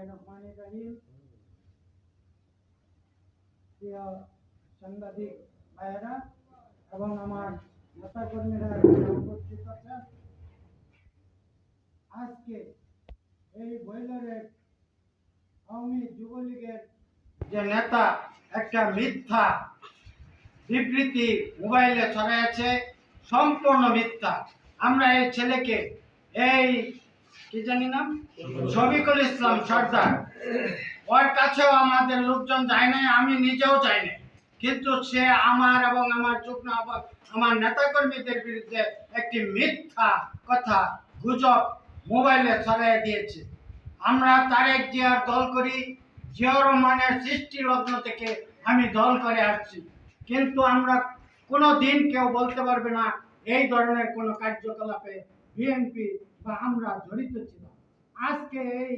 বিসমিল্লাহির রহমানির রহিম। প্রিয় সাংবাদিক ভাইয়েরা এবং আমার নেতাকর্মীরা উপস্থিত আছেন, আজকে এই বৈলরের আওয়ামী যুবলীগের যে নেতা একটা মিথ্যা বিবৃতি মোবাইলে ছড়াইছে, সম্পূর্ণ মিথ্যা। আমরা এই ছেলেকে এই কি জানি নাম শফিকুল ইসলাম সর্দার, ওর কাছেও আমাদের লোকজন যায় নাই, আমি নিজেও যাই নাই, কিন্তু সে আমার এবং আমার যুগ্ম আমার নেতাকর্মীদের বিরুদ্ধে একটি মিথ্যা কথা গুজব মোবাইলে ছড়াই দিয়েছে। আমরা তারেক জিয়ার দল করি, জিয়াউর রহমানের সৃষ্টি লগ্ন থেকে আমি দল করে আসছি, কিন্তু আমরা কোনো দিন কেউ বলতে পারবে না এই ধরনের কোনো কার্যকলাপে বিএনপি বা আমরা জড়িত ছিলাম। আজকে এই